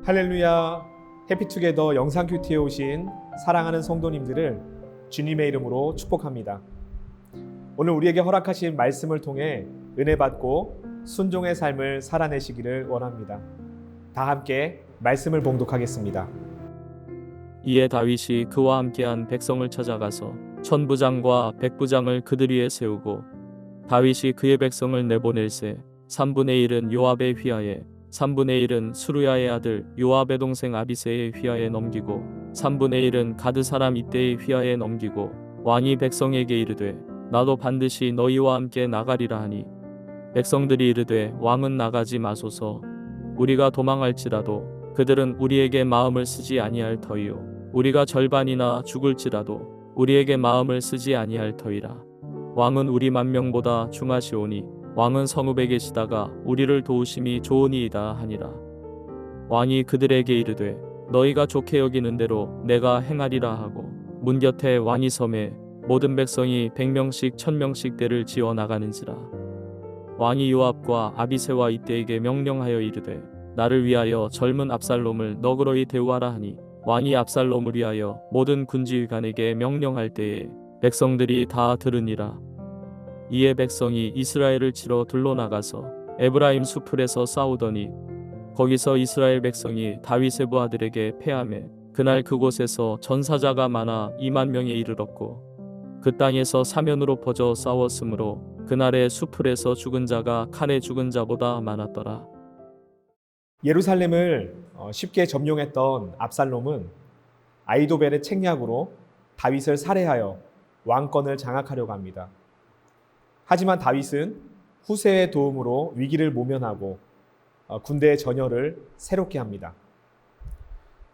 할렐루야. 해피투게더 영상 큐티에 오신 사랑하는 성도님들을 주님의 이름으로 축복합니다. 오늘 우리에게 허락하신 말씀을 통해 은혜 받고 순종의 삶을 살아내시기를 원합니다. 다 함께 말씀을 봉독하겠습니다. 이에 다윗이 그와 함께한 백성을 찾아가서 천부장과 백부장을 그들 위에 세우고 다윗이 그의 백성을 내보낼세 3분의 1은 요압의 휘하에 3분의 1은 수루야의 아들 요압의 동생 아비새의 휘하에 넘기고 3분의 1은 가드 사람 이때의 휘하에 넘기고 왕이 백성에게 이르되 나도 반드시 너희와 함께 나가리라 하니 백성들이 이르되 왕은 나가지 마소서. 우리가 도망할지라도 그들은 우리에게 마음을 쓰지 아니할 터이요 우리가 절반이나 죽을지라도 우리에게 마음을 쓰지 아니할 터이라. 왕은 우리 만명보다 중하시오니 왕은 성읍에 계시다가 우리를 도우심이 좋으니이다 하니라. 왕이 그들에게 이르되 너희가 좋게 여기는 대로 내가 행하리라 하고 문 곁에 왕이 섬에 모든 백성이 100명씩 1000명씩 대를 지어 나가는지라. 왕이 요압과 아비새와 이때에게 명령하여 이르되 나를 위하여 젊은 압살롬을 너그러이 대우하라 하니 왕이 압살롬을 위하여 모든 군지휘관에게 명령할 때에 백성들이 다 들으니라. 이에 백성이 이스라엘을 치러 둘러나가서 에브라임 수풀에서 싸우더니 거기서 이스라엘 백성이 다윗의 부하들에게 패하매 그날 그곳에서 전사자가 많아 2만 명에 이르렀고 그 땅에서 사면으로 퍼져 싸웠으므로 그날의 수풀에서 죽은 자가 칼에 죽은 자보다 많았더라. 예루살렘을 쉽게 점령했던 압살롬은 아이도벨의 책략으로 다윗을 살해하여 왕권을 장악하려고 합니다. 하지만 다윗은 후세의 도움으로 위기를 모면하고 군대의 전열을 새롭게 합니다.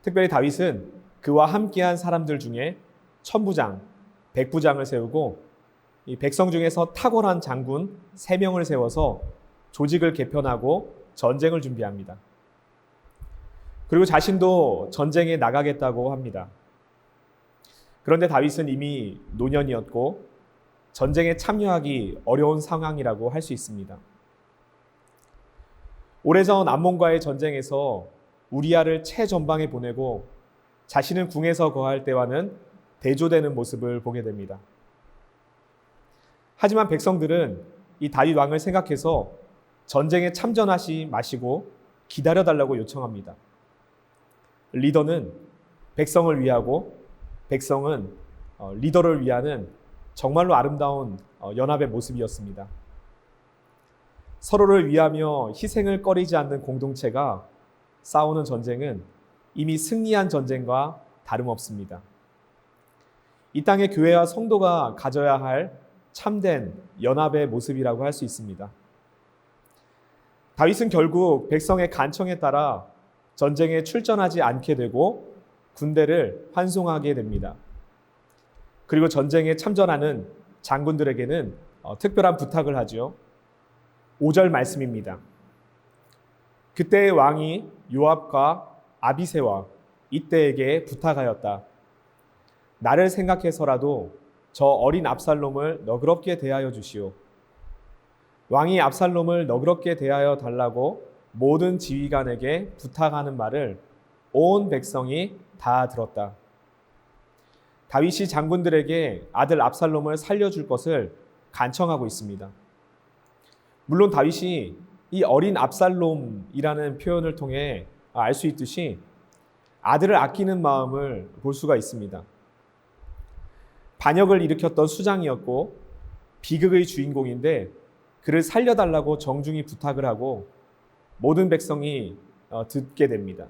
특별히 다윗은 그와 함께한 사람들 중에 천부장, 백부장을 세우고 이 백성 중에서 탁월한 장군 3명을 세워서 조직을 개편하고 전쟁을 준비합니다. 그리고 자신도 전쟁에 나가겠다고 합니다. 그런데 다윗은 이미 노년이었고 전쟁에 참여하기 어려운 상황이라고 할 수 있습니다. 오래전 암몬과의 전쟁에서 우리아를 최전방에 보내고 자신은 궁에서 거할 때와는 대조되는 모습을 보게 됩니다. 하지만 백성들은 이 다윗 왕을 생각해서 전쟁에 참전하지 마시고 기다려달라고 요청합니다. 리더는 백성을 위하고 백성은 리더를 위하는 정말로 아름다운 연합의 모습이었습니다. 서로를 위하며 희생을 꺼리지 않는 공동체가 싸우는 전쟁은 이미 승리한 전쟁과 다름없습니다. 이 땅의 교회와 성도가 가져야 할 참된 연합의 모습이라고 할 수 있습니다. 다윗은 결국 백성의 간청에 따라 전쟁에 출전하지 않게 되고 군대를 환송하게 됩니다. 그리고 전쟁에 참전하는 장군들에게는 특별한 부탁을 하죠. 5절 말씀입니다. 그때의 왕이 요압과 아비새와 이때에게 부탁하였다. 나를 생각해서라도 저 어린 압살롬을 너그럽게 대하여 주시오. 왕이 압살롬을 너그럽게 대하여 달라고 모든 지휘관에게 부탁하는 말을 온 백성이 다 들었다. 다윗이 장군들에게 아들 압살롬을 살려줄 것을 간청하고 있습니다. 물론 다윗이 이 어린 압살롬이라는 표현을 통해 알 수 있듯이 아들을 아끼는 마음을 볼 수가 있습니다. 반역을 일으켰던 수장이었고 비극의 주인공인데 그를 살려달라고 정중히 부탁을 하고 모든 백성이 듣게 됩니다.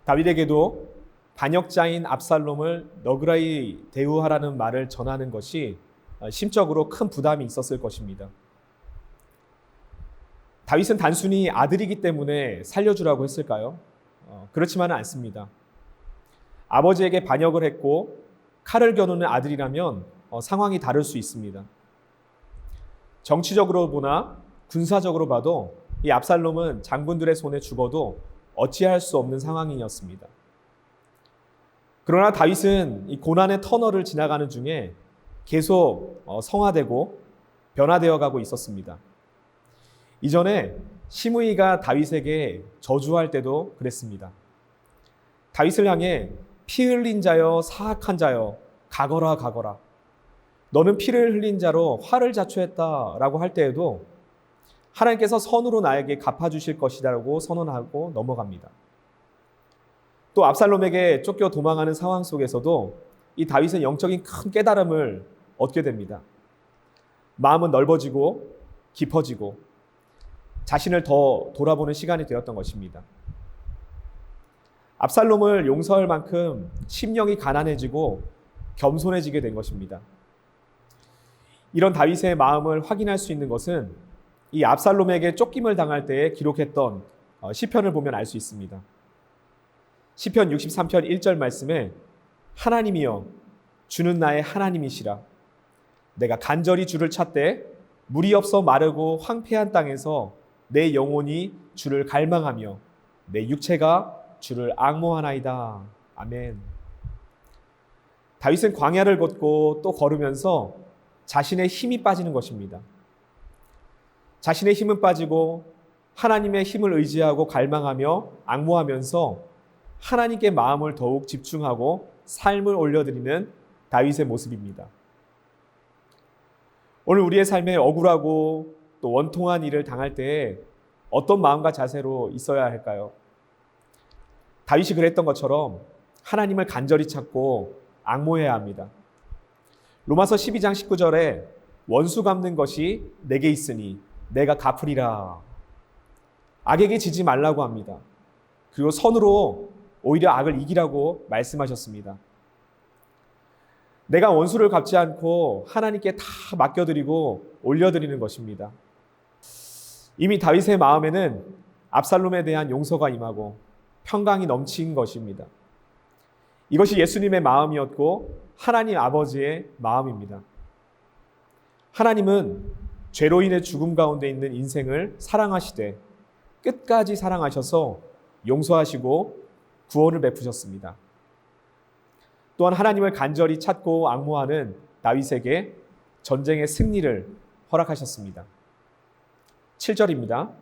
다윗에게도 반역자인 압살롬을 너그러이 대우하라는 말을 전하는 것이 심적으로 큰 부담이 있었을 것입니다. 다윗은 단순히 아들이기 때문에 살려주라고 했을까요? 그렇지만은 않습니다. 아버지에게 반역을 했고 칼을 겨누는 아들이라면 상황이 다를 수 있습니다. 정치적으로 보나 군사적으로 봐도 이 압살롬은 장군들의 손에 죽어도 어찌할 수 없는 상황이었습니다. 그러나 다윗은 이 고난의 터널을 지나가는 중에 계속 성화되고 변화되어 가고 있었습니다. 이전에 시므이가 다윗에게 저주할 때도 그랬습니다. 다윗을 향해 피 흘린 자여 사악한 자여 가거라 가거라. 너는 피를 흘린 자로 화를 자초했다라고 할 때에도 하나님께서 선으로 나에게 갚아주실 것이라고 선언하고 넘어갑니다. 또 압살롬에게 쫓겨 도망하는 상황 속에서도 이 다윗은 영적인 큰 깨달음을 얻게 됩니다. 마음은 넓어지고 깊어지고 자신을 더 돌아보는 시간이 되었던 것입니다. 압살롬을 용서할 만큼 심령이 가난해지고 겸손해지게 된 것입니다. 이런 다윗의 마음을 확인할 수 있는 것은 이 압살롬에게 쫓김을 당할 때에 기록했던 시편을 보면 알 수 있습니다. 시편 63편 1절 말씀에 하나님이여 주는 나의 하나님이시라. 내가 간절히 주를 찾되 물이 없어 마르고 황폐한 땅에서 내 영혼이 주를 갈망하며 내 육체가 주를 앙모하나이다. 아멘. 다윗은 광야를 걷고 또 걸으면서 자신의 힘이 빠지는 것입니다. 자신의 힘은 빠지고 하나님의 힘을 의지하고 갈망하며 앙모하면서 하나님께 마음을 더욱 집중하고 삶을 올려드리는 다윗의 모습입니다. 오늘 우리의 삶에 억울하고 또 원통한 일을 당할 때에 어떤 마음과 자세로 있어야 할까요? 다윗이 그랬던 것처럼 하나님을 간절히 찾고 앙모해야 합니다. 로마서 12장 19절에 원수 갚는 것이 내게 있으니 내가 갚으리라. 악에게 지지 말라고 합니다. 그리고 선으로 오히려 악을 이기라고 말씀하셨습니다. 내가 원수를 갚지 않고 하나님께 다 맡겨드리고 올려드리는 것입니다. 이미 다윗의 마음에는 압살롬에 대한 용서가 임하고 평강이 넘친 것입니다. 이것이 예수님의 마음이었고 하나님 아버지의 마음입니다. 하나님은 죄로 인해 죽음 가운데 있는 인생을 사랑하시되 끝까지 사랑하셔서 용서하시고 구원을 베푸셨습니다. 또한 하나님을 간절히 찾고 앙모하는 다윗에게 전쟁의 승리를 허락하셨습니다. 7절입니다.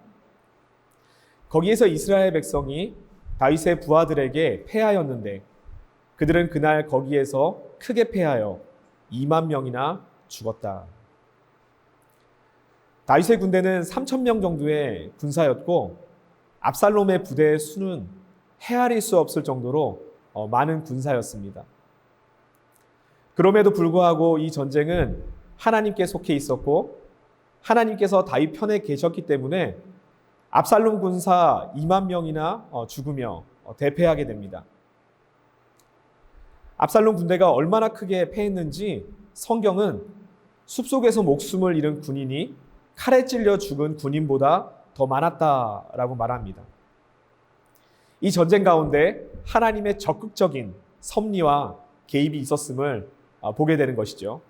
거기에서 이스라엘 백성이 다윗의 부하들에게 패하였는데 그들은 그날 거기에서 크게 패하여 2만 명이나 죽었다. 다윗의 군대는 3천 명 정도의 군사였고 압살롬의 부대의 수는 헤아릴 수 없을 정도로 많은 군사였습니다. 그럼에도 불구하고 이 전쟁은 하나님께 속해 있었고 하나님께서 다윗 편에 계셨기 때문에 압살롬 군사 2만 명이나 죽으며 대패하게 됩니다. 압살롬 군대가 얼마나 크게 패했는지 성경은 숲속에서 목숨을 잃은 군인이 칼에 찔려 죽은 군인보다 더 많았다라고 말합니다. 이 전쟁 가운데 하나님의 적극적인 섭리와 개입이 있었음을 보게 되는 것이죠.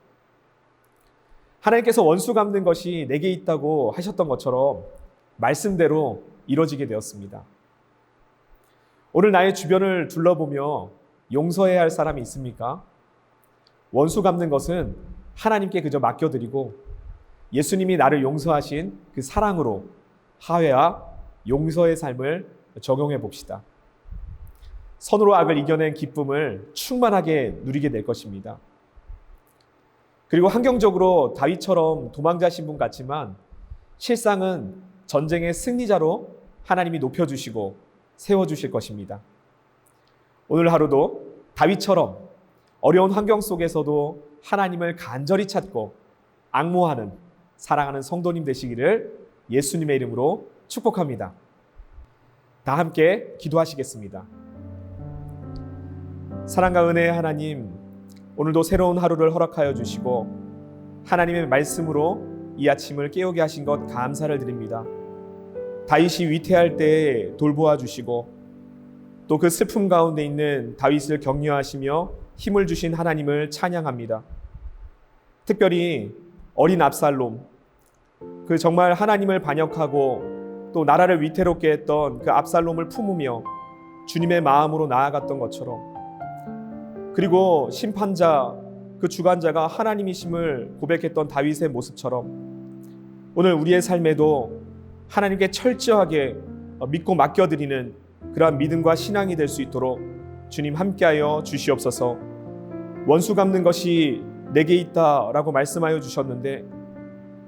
하나님께서 원수 갚는 것이 내게 있다고 하셨던 것처럼 말씀대로 이루어지게 되었습니다. 오늘 나의 주변을 둘러보며 용서해야 할 사람이 있습니까? 원수 갚는 것은 하나님께 그저 맡겨드리고 예수님이 나를 용서하신 그 사랑으로 화해와 용서의 삶을 적용해 봅시다. 선으로 악을 이겨낸 기쁨을 충만하게 누리게 될 것입니다. 그리고 환경적으로 다윗처럼 도망자 신분 같지만 실상은 전쟁의 승리자로 하나님이 높여주시고 세워주실 것입니다. 오늘 하루도 다윗처럼 어려운 환경 속에서도 하나님을 간절히 찾고 앙모하는 사랑하는 성도님 되시기를 예수님의 이름으로 축복합니다. 다 함께 기도하시겠습니다. 사랑과 은혜의 하나님, 오늘도 새로운 하루를 허락하여 주시고 하나님의 말씀으로 이 아침을 깨우게 하신 것 감사를 드립니다. 다윗이 위태할 때 돌보아 주시고 또 그 슬픔 가운데 있는 다윗을 격려하시며 힘을 주신 하나님을 찬양합니다. 특별히 어린 압살롬, 그 정말 하나님을 반역하고 또 나라를 위태롭게 했던 그 압살롬을 품으며 주님의 마음으로 나아갔던 것처럼, 그리고 심판자, 그 주관자가 하나님이심을 고백했던 다윗의 모습처럼 오늘 우리의 삶에도 하나님께 철저하게 믿고 맡겨드리는 그러한 믿음과 신앙이 될 수 있도록 주님 함께하여 주시옵소서. 원수 갚는 것이 내게 있다라고 말씀하여 주셨는데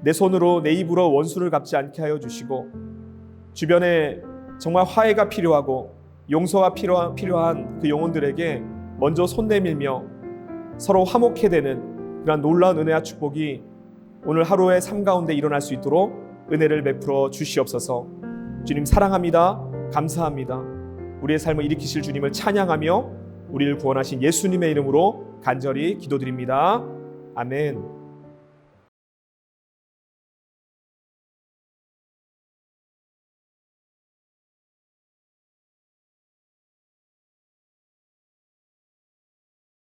내 손으로 내 입으로 원수를 갚지 않게 하여 주시고 주변에 정말 화해가 필요하고 용서가 필요한 그 영혼들에게 먼저 손 내밀며 서로 화목해 되는 그런 놀라운 은혜와 축복이 오늘 하루의 삶 가운데 일어날 수 있도록 은혜를 베풀어 주시옵소서. 주님 사랑합니다. 감사합니다. 우리의 삶을 일으키실 주님을 찬양하며 우리를 구원하신 예수님의 이름으로 간절히 기도드립니다. 아멘.